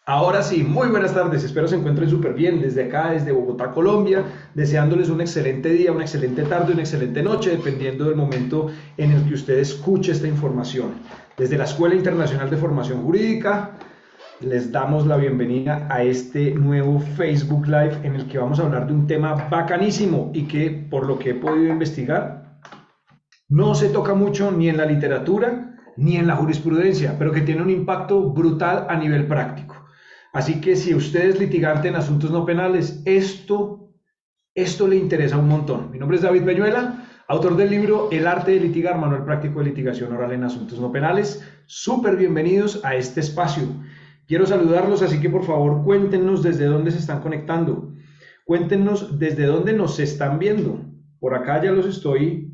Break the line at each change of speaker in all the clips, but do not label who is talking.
Ahora sí, muy buenas tardes, espero se encuentren súper bien desde acá, desde Bogotá, Colombia, deseándoles un excelente día, una excelente tarde, una excelente noche, dependiendo del momento en el que usted escuche esta información. Desde la Escuela Internacional de Formación Jurídica, les damos la bienvenida a este nuevo Facebook Live en el que vamos a hablar de un tema bacanísimo y que, por lo que he podido investigar, no se toca mucho ni en la literatura ni en la jurisprudencia, pero que tiene un impacto brutal a nivel práctico. Así que si usted es litigante en asuntos no penales, esto le interesa un montón. Mi nombre es David Peñuela, autor del libro El arte de litigar, manual práctico de litigación oral en asuntos no penales. Súper bienvenidos a este espacio. Quiero saludarlos, así que por favor cuéntenos desde dónde se están conectando. Cuéntenos desde dónde nos están viendo. Por acá ya los estoy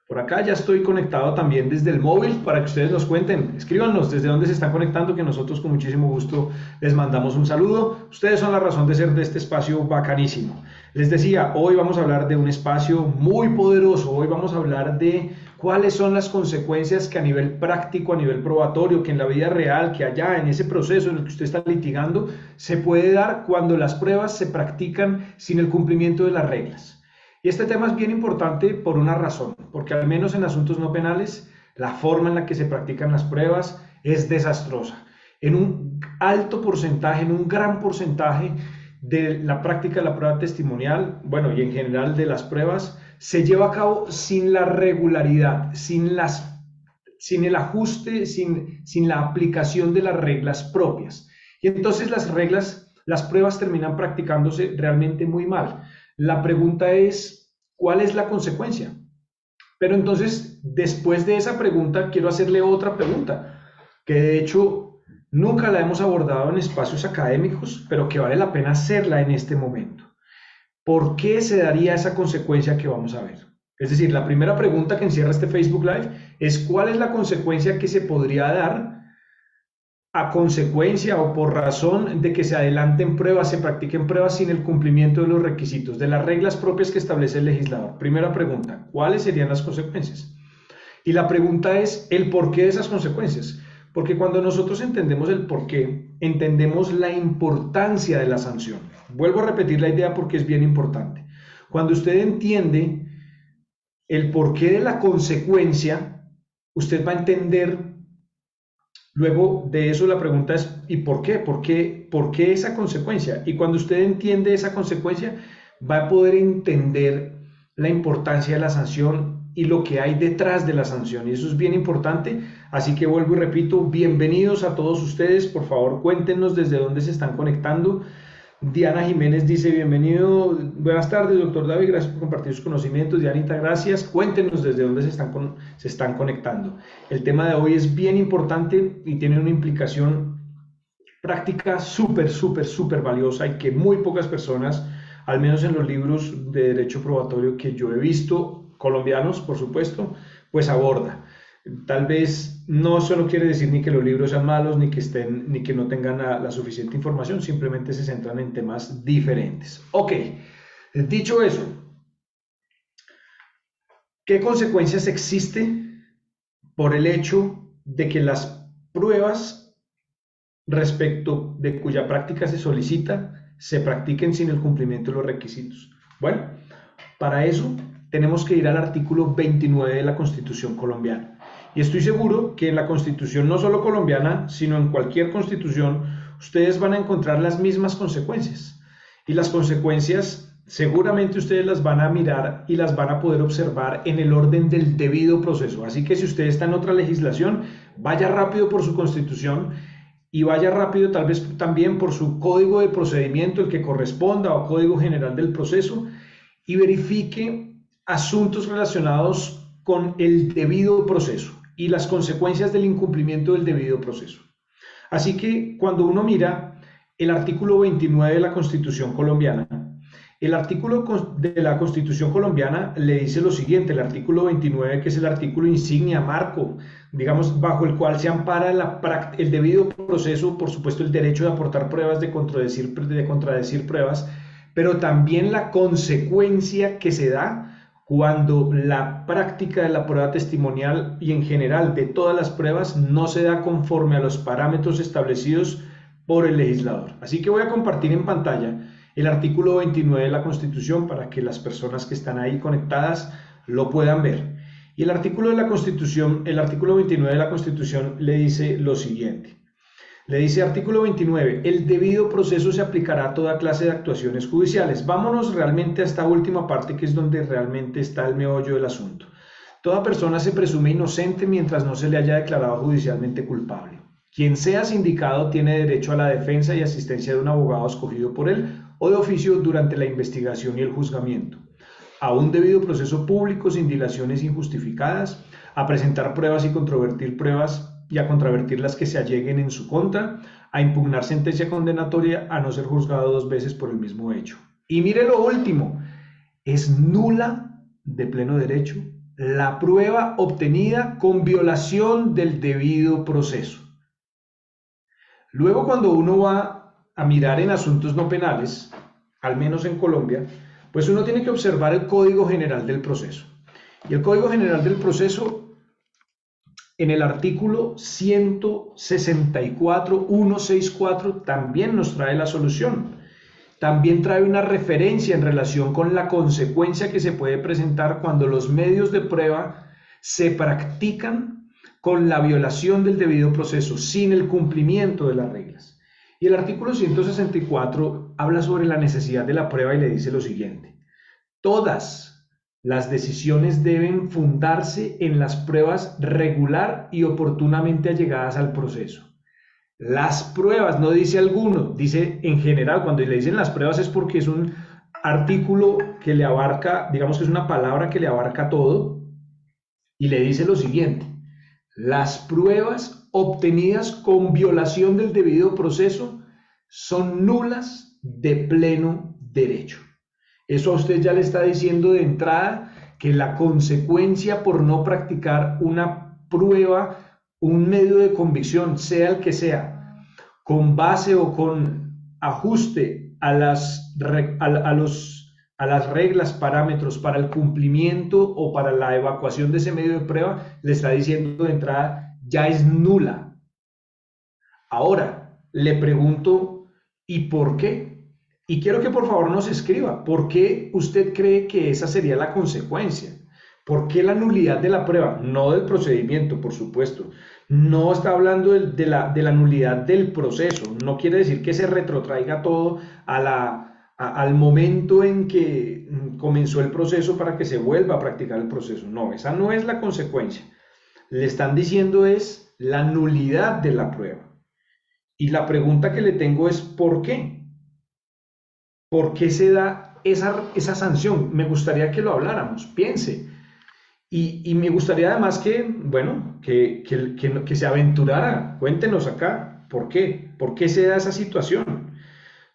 Por acá ya estoy conectado también desde el móvil para que ustedes nos cuenten. Escríbanos desde dónde se están conectando, que nosotros con muchísimo gusto les mandamos un saludo. Ustedes son la razón de ser de este espacio bacanísimo. Les decía, hoy vamos a hablar de un espacio muy poderoso. Hoy vamos a hablar de cuáles son las consecuencias que a nivel práctico, a nivel probatorio, que en la vida real, que allá en ese proceso en el que usted está litigando, se puede dar cuando las pruebas se practican sin el cumplimiento de las reglas. Y este tema es bien importante por una razón, porque al menos en asuntos no penales, la forma en la que se practican las pruebas es desastrosa. En un alto porcentaje, en un gran porcentaje de la práctica de la prueba testimonial, bueno, y en general de las pruebas, se lleva a cabo sin la regularidad, sin el ajuste, sin la aplicación de las reglas propias. Y entonces las pruebas terminan practicándose realmente muy mal. La pregunta es, ¿cuál es la consecuencia? Pero entonces, después de esa pregunta, quiero hacerle otra pregunta, que de hecho nunca la hemos abordado en espacios académicos, pero que vale la pena hacerla en este momento. ¿Por qué se daría esa consecuencia que vamos a ver? Es decir, la primera pregunta que encierra este Facebook Live es ¿cuál es la consecuencia que se podría dar a consecuencia o por razón de que se adelanten pruebas, se practiquen pruebas sin el cumplimiento de los requisitos, de las reglas propias que establece el legislador? Primera pregunta, ¿cuáles serían las consecuencias? Y la pregunta es el porqué de esas consecuencias. Porque cuando nosotros entendemos el porqué, entendemos la importancia de la sanción. Vuelvo a repetir la idea porque es bien importante. Cuando usted entiende el porqué de la consecuencia, usted va a entender. Luego de eso la pregunta es, ¿y por qué? ¿Por qué esa consecuencia? Y cuando usted entiende esa consecuencia, va a poder entender la importancia de la sanción y lo que hay detrás de la sanción. Y eso es bien importante. Así que vuelvo y repito, bienvenidos a todos ustedes. Por favor, cuéntenos desde dónde se están conectando. Diana Jiménez dice, bienvenido, buenas tardes, doctor David, gracias por compartir sus conocimientos. Dianita, gracias. Cuéntenos desde dónde se están conectando. El tema de hoy es bien importante y tiene una implicación práctica súper valiosa y que muy pocas personas, al menos en los libros de derecho probatorio que yo he visto, colombianos, por supuesto, pues aborda. Tal vez no solo quiere decir ni que los libros sean malos, ni que no tengan la suficiente información, simplemente se centran en temas diferentes. Ok, dicho eso, ¿qué consecuencias existe por el hecho de que las pruebas respecto de cuya práctica se solicita se practiquen sin el cumplimiento de los requisitos? Bueno, para eso tenemos que ir al artículo 29 de la Constitución colombiana. Y estoy seguro que en la Constitución, no solo colombiana, sino en cualquier constitución, ustedes van a encontrar las mismas consecuencias. Y las consecuencias seguramente ustedes las van a mirar y las van a poder observar en el orden del debido proceso. Así que si usted está en otra legislación, vaya rápido por su Constitución y vaya rápido tal vez también por su código de procedimiento, el que corresponda, o código general del proceso, y verifique asuntos relacionados con el debido proceso y las consecuencias del incumplimiento del debido proceso. Así que cuando uno mira el artículo 29 de la Constitución colombiana, el artículo de la Constitución colombiana le dice lo siguiente, el artículo 29, que es el artículo insignia, marco, digamos, bajo el cual se ampara el debido proceso, por supuesto el derecho de aportar pruebas, de contradecir pruebas, pero también la consecuencia que se da cuando la práctica de la prueba testimonial y en general de todas las pruebas no se da conforme a los parámetros establecidos por el legislador. Así que voy a compartir en pantalla el artículo 29 de la Constitución para que las personas que están ahí conectadas lo puedan ver. Y el artículo 29 de la Constitución le dice lo siguiente. Le dice artículo 29, el debido proceso se aplicará a toda clase de actuaciones judiciales. Vámonos realmente a esta última parte que es donde realmente está el meollo del asunto. Toda persona se presume inocente mientras no se le haya declarado judicialmente culpable. Quien sea sindicado tiene derecho a la defensa y asistencia de un abogado escogido por él o de oficio durante la investigación y el juzgamiento, a un debido proceso público sin dilaciones injustificadas, a presentar pruebas y controvertir pruebas y a contravertir las que se alleguen en su contra, a impugnar sentencia condenatoria, a no ser juzgado 2 veces por el mismo hecho. Y mire lo último, es nula de pleno derecho la prueba obtenida con violación del debido proceso. Luego, cuando uno va a mirar en asuntos no penales, al menos en Colombia, pues uno tiene que observar el Código General del Proceso. Y el Código General del Proceso, en el artículo 164, también nos trae la solución. También trae una referencia en relación con la consecuencia que se puede presentar cuando los medios de prueba se practican con la violación del debido proceso, sin el cumplimiento de las reglas. Y el artículo 164 habla sobre la necesidad de la prueba y le dice lo siguiente. Todas las decisiones deben fundarse en las pruebas regular y oportunamente allegadas al proceso. Las pruebas, no dice alguno, dice en general, cuando le dicen las pruebas es porque es un artículo que le abarca, digamos que es una palabra que le abarca todo, y le dice lo siguiente, las pruebas obtenidas con violación del debido proceso son nulas de pleno derecho. Eso a usted ya le está diciendo de entrada que la consecuencia por no practicar una prueba, un medio de convicción, sea el que sea, con base o con ajuste a las reglas, parámetros para el cumplimiento o para la evacuación de ese medio de prueba, le está diciendo de entrada, ya es nula. Ahora, le pregunto, ¿y por qué? Y quiero que por favor nos escriba, ¿por qué usted cree que esa sería la consecuencia? ¿Por qué la nulidad de la prueba? No del procedimiento, por supuesto. No está hablando de la nulidad del proceso. No quiere decir que se retrotraiga todo al momento en que comenzó el proceso para que se vuelva a practicar el proceso. No, esa no es la consecuencia. Le están diciendo es la nulidad de la prueba. Y la pregunta que le tengo es ¿por qué? ¿Por qué se da esa sanción? Me gustaría que lo habláramos, piense. Y me gustaría además que se aventurara. Cuéntenos acá, ¿por qué? ¿Por qué se da esa situación?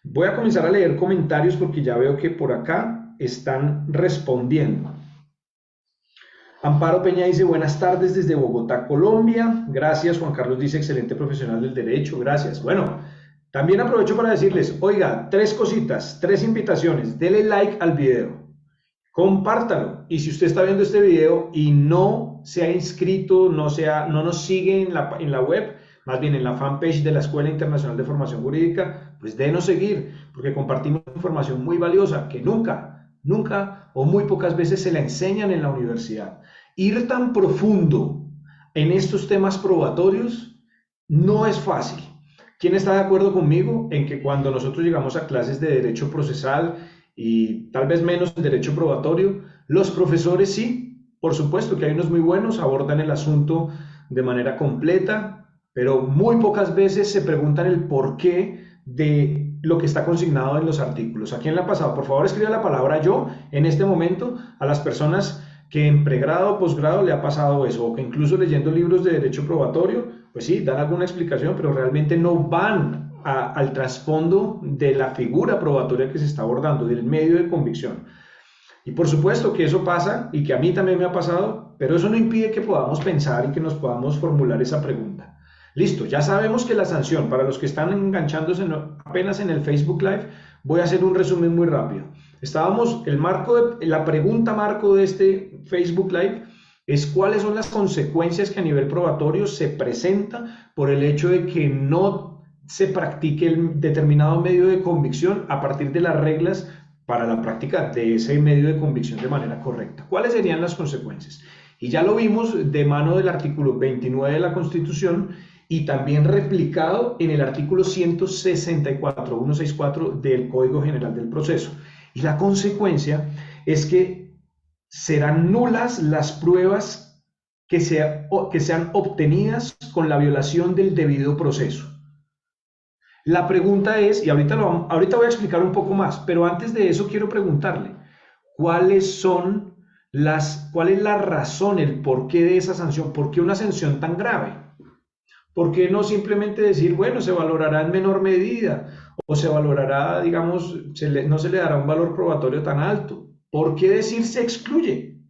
Voy a comenzar a leer comentarios porque ya veo que por acá están respondiendo. Amparo Peña dice, buenas tardes desde Bogotá, Colombia. Gracias. Juan Carlos dice, excelente profesional del derecho. Gracias. Bueno, también aprovecho para decirles, oiga, 3 cositas, 3 invitaciones. Dele like al video. Compártalo. Y si usted está viendo este video y no se ha inscrito, no nos sigue en la web, más bien en la fanpage de la Escuela Internacional de Formación Jurídica, pues denos seguir, porque compartimos información muy valiosa que nunca o muy pocas veces se la enseñan en la universidad. Ir tan profundo en estos temas probatorios no es fácil. ¿Quién está de acuerdo conmigo en que cuando nosotros llegamos a clases de derecho procesal y tal vez menos el derecho probatorio, los profesores sí, por supuesto que hay unos muy buenos, abordan el asunto de manera completa, pero muy pocas veces se preguntan el porqué de lo que está consignado en los artículos? ¿A quién le ha pasado? Por favor, escriba la palabra yo en este momento a las personas que en pregrado o posgrado le ha pasado eso, o que incluso leyendo libros de derecho probatorio, pues sí, dan alguna explicación, pero realmente no van al trasfondo de la figura probatoria que se está abordando, del medio de convicción. Y por supuesto que eso pasa y que a mí también me ha pasado, pero eso no impide que podamos pensar y que nos podamos formular esa pregunta. Listo, ya sabemos que la sanción, para los que están enganchándose apenas en el Facebook Live, voy a hacer un resumen muy rápido. La pregunta marco de este Facebook Live es cuáles son las consecuencias que a nivel probatorio se presentan por el hecho de que no se practique el determinado medio de convicción a partir de las reglas para la práctica de ese medio de convicción de manera correcta. ¿Cuáles serían las consecuencias? Y ya lo vimos de mano del artículo 29 de la Constitución y también replicado en el artículo 164 del Código General del Proceso. Y la consecuencia es que serán nulas las pruebas que sean obtenidas con la violación del debido proceso. La pregunta es, y ahorita voy a explicar un poco más, pero antes de eso quiero preguntarle, ¿cuál es la razón, el porqué de esa sanción? ¿Por qué una sanción tan grave? ¿Por qué no simplemente decir, bueno, se valorará en menor medida o se valorará, digamos, no se le dará un valor probatorio tan alto? ¿Por qué decir se excluye?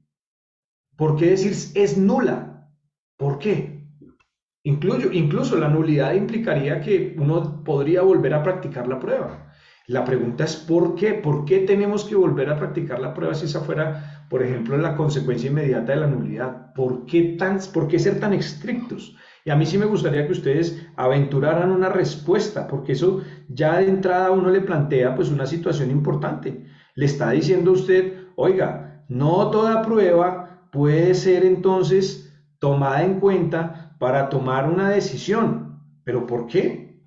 ¿Por qué decir es nula? ¿Por qué? Incluso la nulidad implicaría que uno podría volver a practicar la prueba. La pregunta es ¿por qué? ¿Por qué tenemos que volver a practicar la prueba si esa fuera, por ejemplo, la consecuencia inmediata de la nulidad? ¿Por qué ser tan estrictos? Y a mí sí me gustaría que ustedes aventuraran una respuesta, porque eso ya de entrada a uno le plantea pues una situación importante. Le está diciendo a usted, oiga, no toda prueba puede ser entonces tomada en cuenta para tomar una decisión. ¿Pero por qué?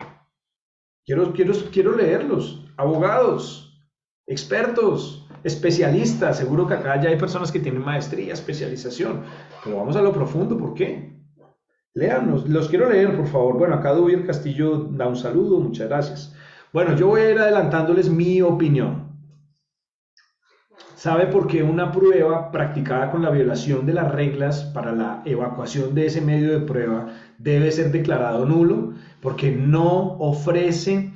Quiero leerlos. Abogados, expertos, especialistas. Seguro que acá ya hay personas que tienen maestría, especialización. Pero vamos a lo profundo. ¿Por qué? Léanos. Los quiero leer, por favor. Bueno, acá Dubier Castillo da un saludo. Muchas gracias. Bueno, yo voy a ir adelantándoles mi opinión. ¿Sabe por qué una prueba practicada con la violación de las reglas para la evacuación de ese medio de prueba debe ser declarado nulo? Porque no ofrece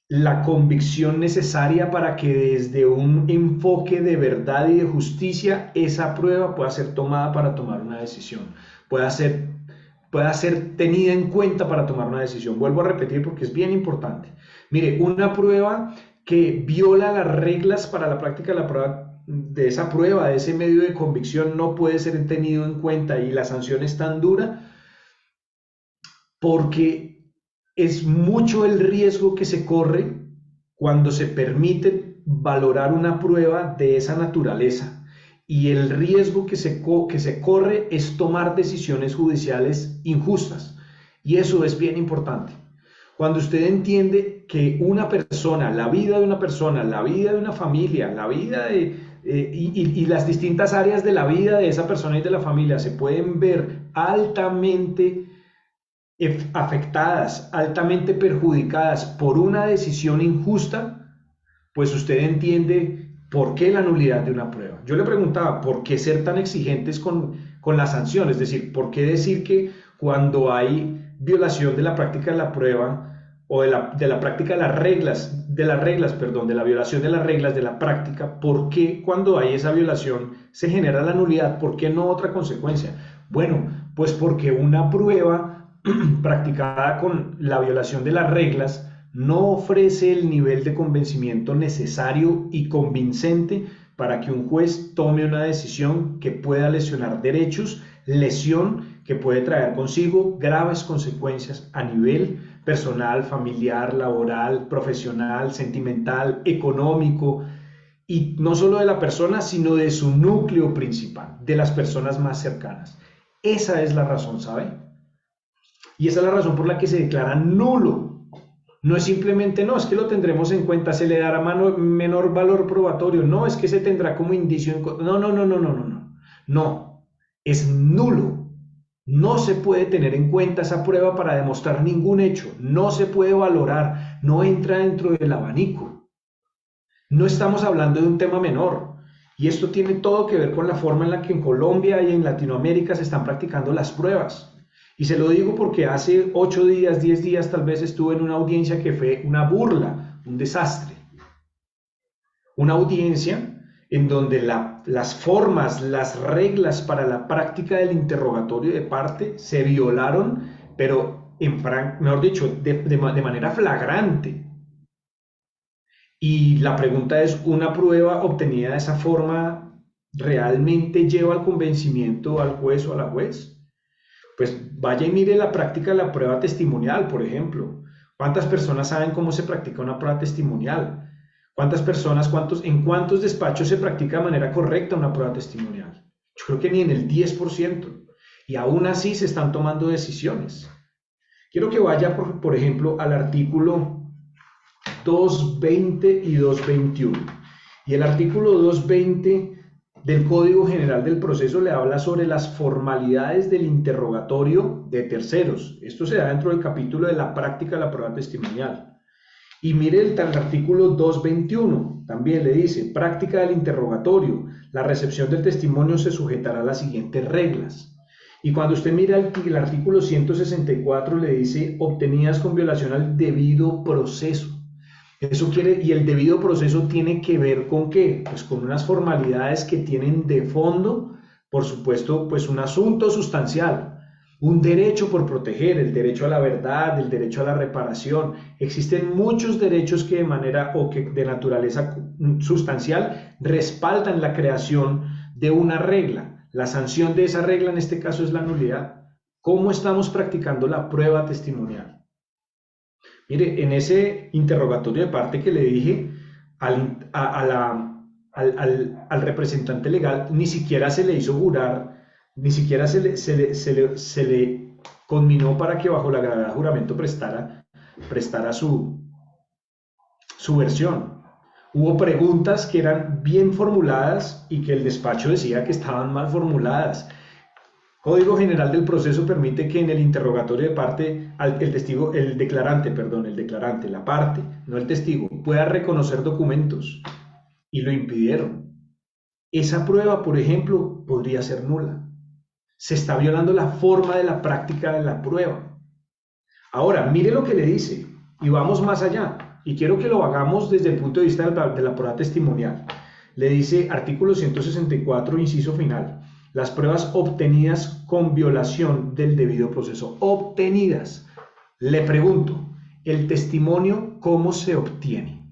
la convicción necesaria para que desde un enfoque de verdad y de justicia esa prueba pueda ser tomada para tomar una decisión, pueda ser tenida en cuenta para tomar una decisión. Vuelvo a repetir porque es bien importante. Mire, una prueba que viola las reglas para la práctica de la prueba, de esa prueba, de ese medio de convicción, no puede ser tenido en cuenta y la sanción es tan dura porque es mucho el riesgo que se corre cuando se permite valorar una prueba de esa naturaleza. Y el riesgo que se corre es tomar decisiones judiciales injustas. Y eso es bien importante. Cuando usted entiende que una persona, la vida de una persona, la vida de una familia, la vida y las distintas áreas de la vida de esa persona y de la familia se pueden ver altamente afectadas, altamente perjudicadas por una decisión injusta, pues usted entiende por qué la nulidad de una prueba. Yo le preguntaba, ¿por qué ser tan exigentes con la sanción? Es decir, ¿por qué decir que cuando hay violación de la práctica de la prueba o de la práctica de las reglas, de la violación de las reglas de la práctica, ¿por qué cuando hay esa violación se genera la nulidad? ¿Por qué no otra consecuencia? Bueno, pues porque una prueba practicada con la violación de las reglas no ofrece el nivel de convencimiento necesario y convincente para que un juez tome una decisión que pueda lesionar derechos, lesión que puede traer consigo graves consecuencias a nivel personal, familiar, laboral, profesional, sentimental, económico, y no solo de la persona, sino de su núcleo principal, de las personas más cercanas. Esa es la razón, ¿sabe? Y esa es la razón por la que se declara nulo. No es simplemente, no, es que lo tendremos en cuenta, se le dará menor valor probatorio, no, es que se tendrá como indicio, no, es nulo. No se puede tener en cuenta esa prueba para demostrar ningún hecho, no se puede valorar, no entra dentro del abanico. No estamos hablando de un tema menor. Y esto tiene todo que ver con la forma en la que en Colombia y en Latinoamérica se están practicando las pruebas. Y se lo digo porque hace 8 días, 10 días tal vez estuve en una audiencia que fue una burla, un desastre. Una audiencia en donde las formas, las reglas para la práctica del interrogatorio de parte se violaron, pero mejor dicho, de manera flagrante. Y la pregunta es, ¿una prueba obtenida de esa forma realmente lleva al convencimiento al juez o a la juez? Pues vaya y mire la práctica de la prueba testimonial, por ejemplo. ¿Cuántas personas saben cómo se practica una prueba testimonial? ¿Cuántas personas, en cuántos despachos se practica de manera correcta una prueba testimonial? Yo creo que ni en el 10%. Y aún así se están tomando decisiones. Quiero que vaya, por ejemplo, al artículo 220 y 221. Y el artículo 220 del Código General del Proceso le habla sobre las formalidades del interrogatorio de terceros. Esto se da dentro del capítulo de la práctica de la prueba testimonial. Y mire el artículo 221, también le dice, práctica del interrogatorio, la recepción del testimonio se sujetará a las siguientes reglas. Y cuando usted mira el artículo 164 le dice, obtenidas con violación al debido proceso. Eso quiere, y el debido proceso tiene que ver con ¿qué? Pues con unas formalidades que tienen de fondo, por supuesto, pues un asunto sustancial. Un derecho por proteger, el derecho a la verdad, el derecho a la reparación. Existen muchos derechos que de manera o que de naturaleza sustancial respaldan la creación de una regla. La sanción de esa regla en este caso es la nulidad. ¿Cómo estamos practicando la prueba testimonial? Mire, en ese interrogatorio de parte que le dije al representante legal, ni siquiera se le hizo jurar, ni siquiera se le conminó para que bajo la gravedad de juramento prestara su versión. Hubo preguntas que eran bien formuladas y que el despacho decía que estaban mal formuladas. Código General del Proceso permite que en el interrogatorio de parte, el declarante, la parte, no el testigo, pueda reconocer documentos y lo impidieron. Esa prueba, por ejemplo, podría ser nula. Se está violando la forma de la práctica de la prueba. Ahora, mire lo que le dice y vamos más allá. Y quiero que lo hagamos desde el punto de vista de la prueba testimonial. Le dice artículo 164, inciso final. Las pruebas obtenidas con violación del debido proceso. Obtenidas. Le pregunto, ¿el testimonio cómo se obtiene?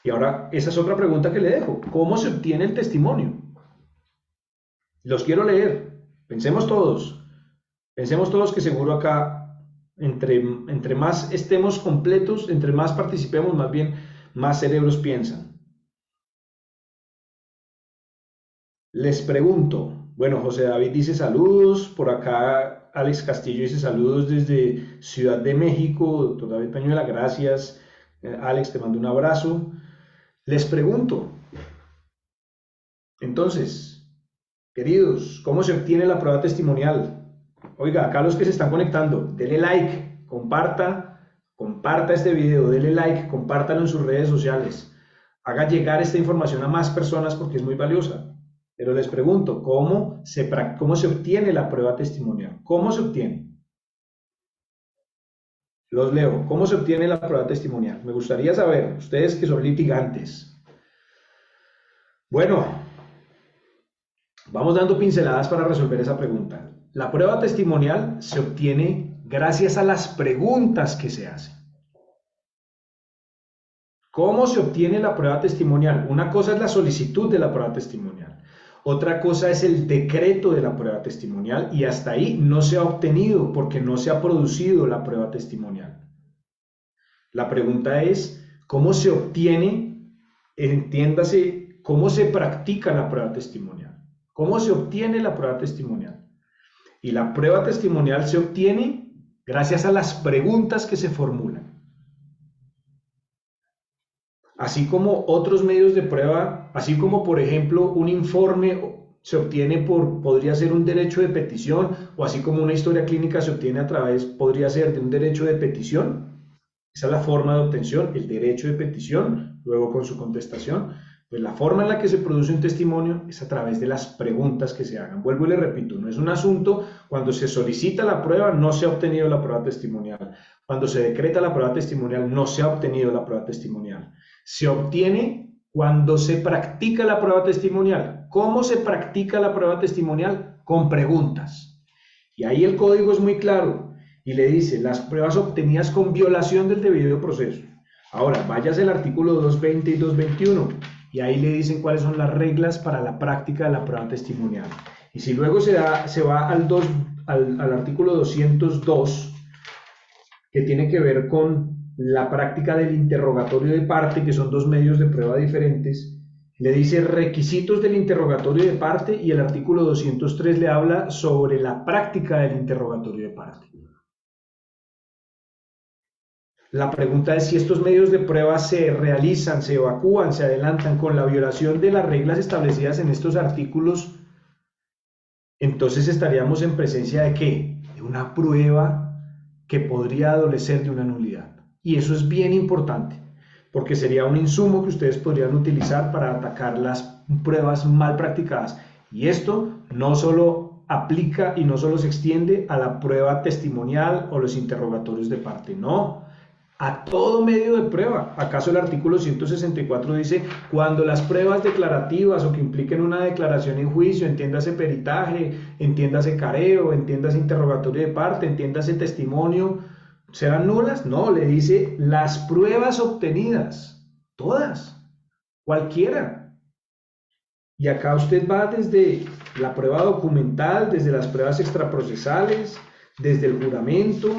Y ahora, esa es otra pregunta que le dejo. ¿Cómo se obtiene el testimonio? Los quiero leer. Pensemos todos. Pensemos todos que seguro acá, entre más estemos completos, entre más participemos, más bien, más cerebros piensan. Les pregunto, bueno, José David dice saludos, por acá Alex Castillo dice saludos desde Ciudad de México, doctor David Peñuela, gracias. Alex, te mando un abrazo. Les pregunto, entonces, queridos, ¿cómo se obtiene la prueba testimonial? Oiga, acá los que se están conectando, denle like, comparta este video, denle like, compártalo en sus redes sociales. Haga llegar esta información a más personas porque es muy valiosa. Pero les pregunto, ¿cómo se obtiene la prueba testimonial? ¿Cómo se obtiene? Los leo. ¿Cómo se obtiene la prueba testimonial? Me gustaría saber, ustedes que son litigantes. Bueno, vamos dando pinceladas para resolver esa pregunta. La prueba testimonial se obtiene gracias a las preguntas que se hacen. ¿Cómo se obtiene la prueba testimonial? Una cosa es la solicitud de la prueba testimonial. Otra cosa es el decreto de la prueba testimonial y hasta ahí no se ha obtenido porque no se ha producido la prueba testimonial. La pregunta es, ¿cómo se obtiene? Entiéndase, ¿cómo se practica la prueba testimonial? ¿Cómo se obtiene la prueba testimonial? Y la prueba testimonial se obtiene gracias a las preguntas que se formulan. Así como otros medios de prueba, así como por ejemplo un informe se obtiene podría ser un derecho de petición, o así como una historia clínica se obtiene podría ser de un derecho de petición. Esa es la forma de obtención, el derecho de petición, luego con su contestación. Pues la forma en la que se produce un testimonio es a través de las preguntas que se hagan. Vuelvo y le repito, no es un asunto, cuando se solicita la prueba no se ha obtenido la prueba testimonial. Cuando se decreta la prueba testimonial no se ha obtenido la prueba testimonial. Se obtiene cuando se practica la prueba testimonial. ¿Cómo se practica la prueba testimonial? Con preguntas. Y ahí el código es muy claro y le dice las pruebas obtenidas con violación del debido proceso. Ahora, váyase al artículo 220 y 221 y ahí le dicen cuáles son las reglas para la práctica de la prueba testimonial. Y si luego se va al artículo 202, que tiene que ver con la práctica del interrogatorio de parte, que son dos medios de prueba diferentes. Le dice requisitos del interrogatorio de parte y el artículo 203 le habla sobre la práctica del interrogatorio de parte. La pregunta es si estos medios de prueba se realizan, se evacúan, se adelantan con la violación de las reglas establecidas en estos artículos. Entonces estaríamos en presencia de ¿qué? De una prueba que podría adolecer de una nulidad. Y eso es bien importante, porque sería un insumo que ustedes podrían utilizar para atacar las pruebas mal practicadas. Y esto no solo aplica y no solo se extiende a la prueba testimonial o los interrogatorios de parte, no. A todo medio de prueba. ¿Acaso el artículo 164 dice cuando las pruebas declarativas o que impliquen una declaración en juicio, entiéndase peritaje, entiéndase careo, entiéndase interrogatorio de parte, entiéndase testimonio, serán nulas? No, le dice las pruebas obtenidas, todas, cualquiera. Y acá usted va desde la prueba documental, desde las pruebas extraprocesales, desde el juramento,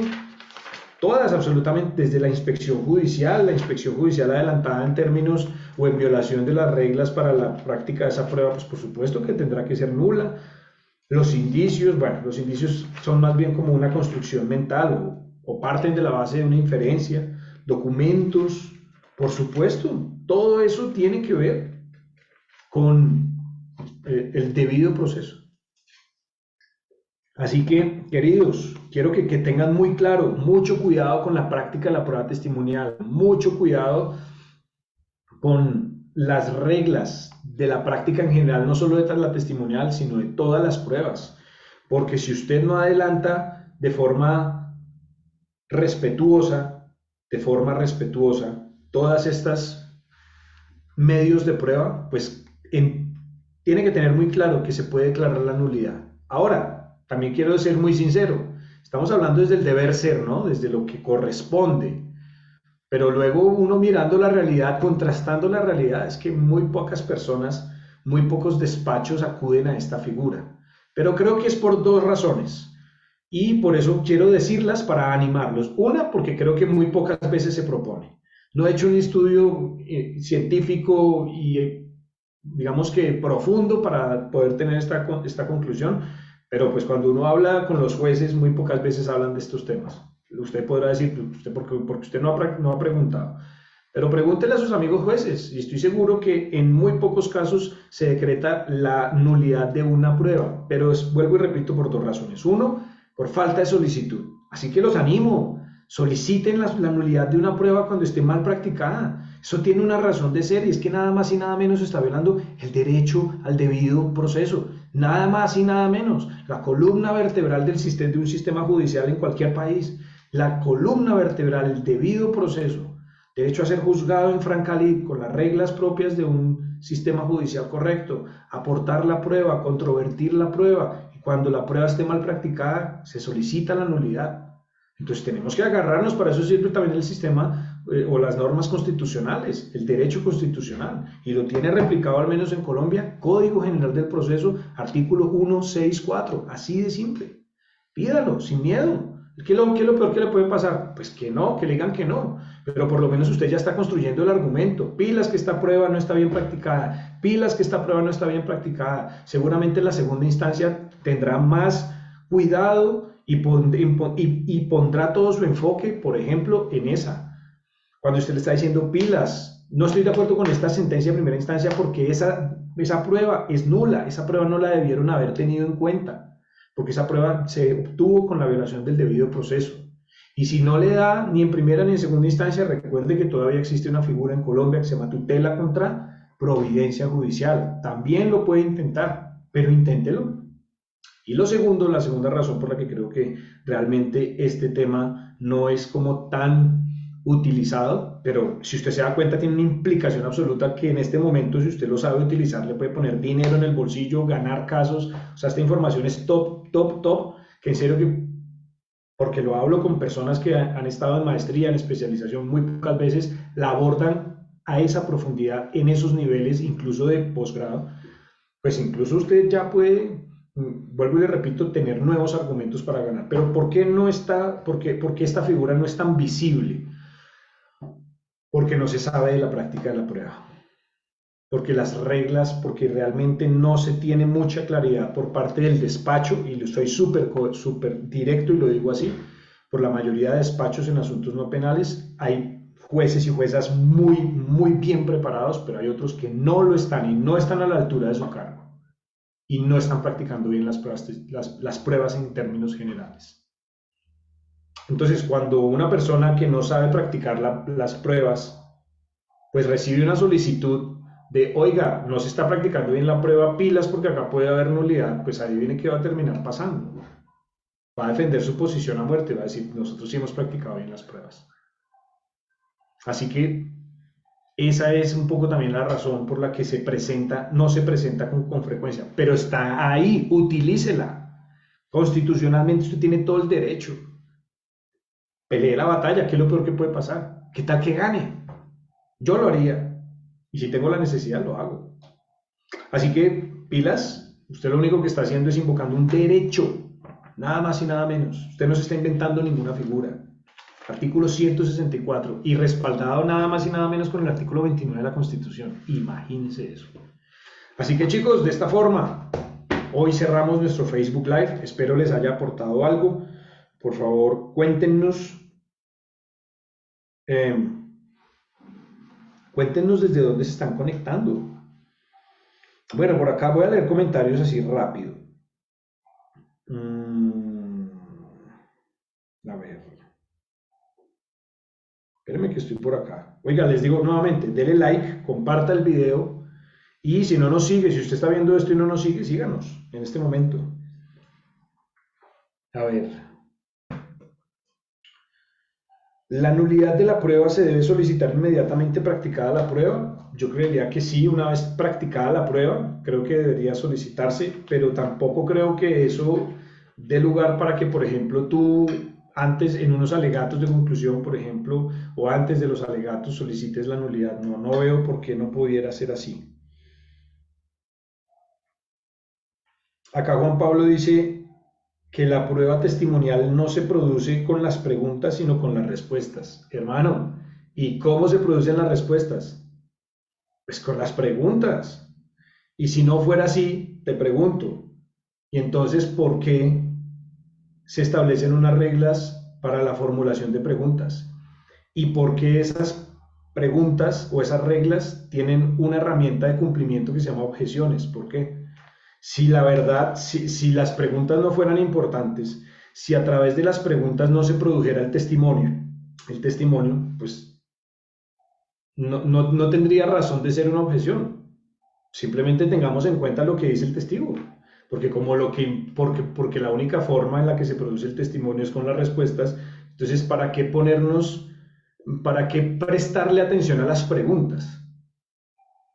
todas absolutamente, desde la inspección judicial adelantada en términos o en violación de las reglas para la práctica de esa prueba, pues por supuesto que tendrá que ser nula. Los indicios, bueno, los indicios son más bien como una construcción mental o parten de la base de una inferencia, documentos, por supuesto, todo eso tiene que ver con el debido proceso. Así que, queridos, quiero que tengan muy claro, mucho cuidado con la práctica de la prueba testimonial, mucho cuidado con las reglas de la práctica en general, no solo de la testimonial, sino de todas las pruebas. Porque si usted no adelanta de forma respetuosa, todas estas medios de prueba, pues tiene que tener muy claro que se puede declarar la nulidad. Ahora, también quiero ser muy sincero, estamos hablando desde el deber ser, ¿no? Desde lo que corresponde, pero luego uno mirando la realidad, contrastando la realidad, es que muy pocas personas, muy pocos despachos acuden a esta figura. Pero creo que es por dos razones y por eso quiero decirlas para animarlos. Una, porque creo que muy pocas veces se propone. No he hecho un estudio científico y digamos que profundo para poder tener esta conclusión, pero pues cuando uno habla con los jueces, muy pocas veces hablan de estos temas. Usted podrá decir, usted, porque usted no ha preguntado. Pero pregúntele a sus amigos jueces y estoy seguro que en muy pocos casos se decreta la nulidad de una prueba. Pero vuelvo y repito por dos razones. Uno, por falta de solicitud. Así que los animo. Soliciten la nulidad de una prueba cuando esté mal practicada. Eso tiene una razón de ser y es que nada más y nada menos está violando el derecho al debido proceso. Nada más y nada menos. La columna vertebral de un sistema judicial en cualquier país. La columna vertebral, el debido proceso. Derecho a ser juzgado en franca lid con las reglas propias de un sistema judicial correcto. Aportar la prueba, controvertir la prueba. Y cuando la prueba esté mal practicada, se solicita la nulidad. Entonces tenemos que agarrarnos, para eso sirve también el sistema o las normas constitucionales, el derecho constitucional, y lo tiene replicado al menos en Colombia, Código General del Proceso, artículo 164, así de simple. Pídalo, sin miedo. ¿Qué es lo peor que le puede pasar? Pues que no, que le digan que no, pero por lo menos usted ya está construyendo el argumento. Pilas que esta prueba no está bien practicada, pilas que esta prueba no está bien practicada. Seguramente la segunda instancia tendrá más cuidado y pondrá todo su enfoque, por ejemplo, en esa. Cuando usted le está diciendo pilas, no estoy de acuerdo con esta sentencia de primera instancia porque esa prueba es nula, esa prueba no la debieron haber tenido en cuenta, porque esa prueba se obtuvo con la violación del debido proceso. Y si no le da ni en primera ni en segunda instancia, recuerde que todavía existe una figura en Colombia que se llama tutela contra providencia judicial. También lo puede intentar, pero inténtelo. Y la segunda razón por la que creo que realmente este tema no es como tan utilizado, pero si usted se da cuenta tiene una implicación absoluta que en este momento, si usted lo sabe utilizar, le puede poner dinero en el bolsillo, ganar casos. O sea, esta información es top, que en serio que, porque lo hablo con personas que han estado en maestría, en especialización, muy pocas veces la abordan a esa profundidad, en esos niveles, incluso de posgrado, pues incluso usted ya puede vuelvo y le repito, tener nuevos argumentos para ganar. Pero ¿por qué no está, por qué esta figura no es tan visible? Porque no se sabe de la práctica de la prueba. Porque las reglas, porque realmente no se tiene mucha claridad por parte del despacho, y lo estoy súper directo y lo digo así, por la mayoría de despachos en asuntos no penales hay jueces y juezas muy bien preparados, pero hay otros que no lo están y no están a la altura de su cargo y no están practicando bien las pruebas en términos generales. Entonces, cuando una persona que no sabe practicar las pruebas, pues recibe una solicitud de, oiga, no se está practicando bien la prueba, pilas porque acá puede haber nulidad, pues ahí viene que va a terminar pasando. Va a defender su posición a muerte, va a decir, nosotros sí hemos practicado bien las pruebas. Así que esa es un poco también la razón por la que no se presenta con frecuencia, pero está ahí, utilícela. Constitucionalmente usted tiene todo el derecho. Pelee la batalla, ¿qué es lo peor que puede pasar? ¿Qué tal que gane? Yo lo haría. Y si tengo la necesidad, lo hago. Así que, pilas, usted lo único que está haciendo es invocando un derecho, nada más y nada menos. Usted no se está inventando ninguna figura. Artículo 164, y respaldado nada más y nada menos con el artículo 29 de la Constitución. Imagínense eso. Así que chicos, de esta forma, hoy cerramos nuestro Facebook Live. Espero les haya aportado algo. Por favor, cuéntenos desde dónde se están conectando. Bueno, por acá voy a leer comentarios así rápido. A ver. Espérenme que estoy por acá. Oiga, les digo nuevamente, denle like, comparta el video y si no nos sigue, si usted está viendo esto y no nos sigue, síganos en este momento. A ver. ¿La nulidad de la prueba se debe solicitar inmediatamente practicada la prueba? Yo creería que sí, una vez practicada la prueba, creo que debería solicitarse, pero tampoco creo que eso dé lugar para que, por ejemplo, tú antes en unos alegatos de conclusión, por ejemplo, o antes de los alegatos solicites la nulidad. No, no veo por qué no pudiera ser así. Acá Juan Pablo dice que la prueba testimonial no se produce con las preguntas, sino con las respuestas. Hermano, ¿y cómo se producen las respuestas? Pues con las preguntas. Y si no fuera así, te pregunto, ¿y entonces por qué se establecen unas reglas para la formulación de preguntas? ¿Y por qué esas preguntas o esas reglas tienen una herramienta de cumplimiento que se llama objeciones? ¿Por qué? Si la verdad, si las preguntas no fueran importantes, si a través de las preguntas no se produjera el testimonio, pues no tendría razón de ser una objeción. Simplemente tengamos en cuenta lo que dice el testigo, porque la única forma en la que se produce el testimonio es con las respuestas. Entonces, para qué prestarle atención a las preguntas?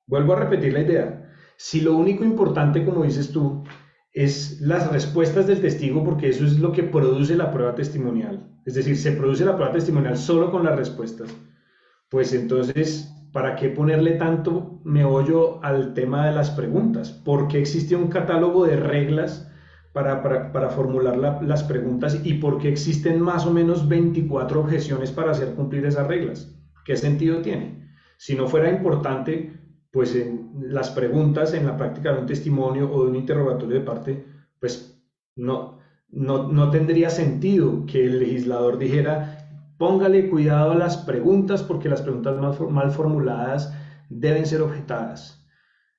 Vuelvo a repetir la idea. Si lo único importante, como dices tú, es las respuestas del testigo, porque eso es lo que produce la prueba testimonial, es decir, se produce la prueba testimonial solo con las respuestas, pues entonces, ¿para qué ponerle tanto meollo al tema de las preguntas? ¿Por qué existe un catálogo de reglas para formular las preguntas y por qué existen más o menos 24 objeciones para hacer cumplir esas reglas? ¿Qué sentido tiene? Si no fuera importante, pues en las preguntas en la práctica de un testimonio o de un interrogatorio de parte, pues no tendría sentido que el legislador dijera: póngale cuidado a las preguntas porque las preguntas mal formuladas deben ser objetadas.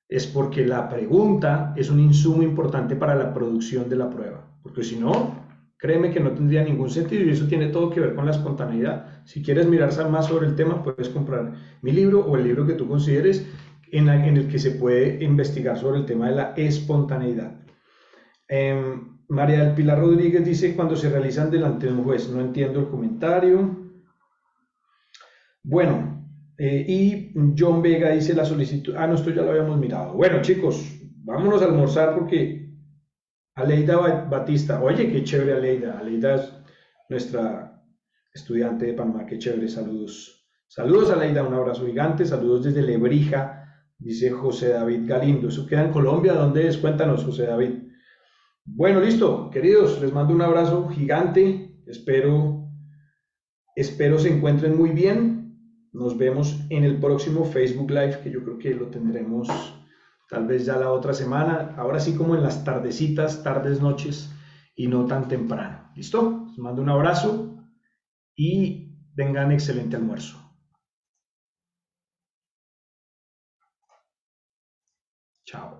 Es porque la pregunta es un insumo importante para la producción de la prueba. Porque si no, créeme que no tendría ningún sentido y eso tiene todo que ver con la espontaneidad. Si quieres mirar más sobre el tema, puedes comprar mi libro o el libro que tú consideres en el que se puede investigar sobre el tema de la espontaneidad. María del Pilar Rodríguez dice: cuando se realizan delante de un juez. No entiendo el comentario. Bueno, y John Vega dice: la solicitud. No, esto ya lo habíamos mirado. Bueno, chicos, vámonos a almorzar porque Aleida Batista. Oye, qué chévere Aleida. Aleida es nuestra estudiante de Panamá. Qué chévere. Saludos. Saludos, Aleida. Un abrazo gigante. Saludos desde Lebrija, dice José David Galindo. ¿Eso queda en Colombia? ¿Dónde es? Cuéntanos, José David. Bueno, listo, queridos, les mando un abrazo gigante. Espero se encuentren muy bien. Nos vemos en el próximo Facebook Live, que yo creo que lo tendremos tal vez ya la otra semana. Ahora sí como en las tardecitas, tardes, noches y no tan temprano. ¿Listo? Les mando un abrazo y tengan excelente almuerzo. Chao.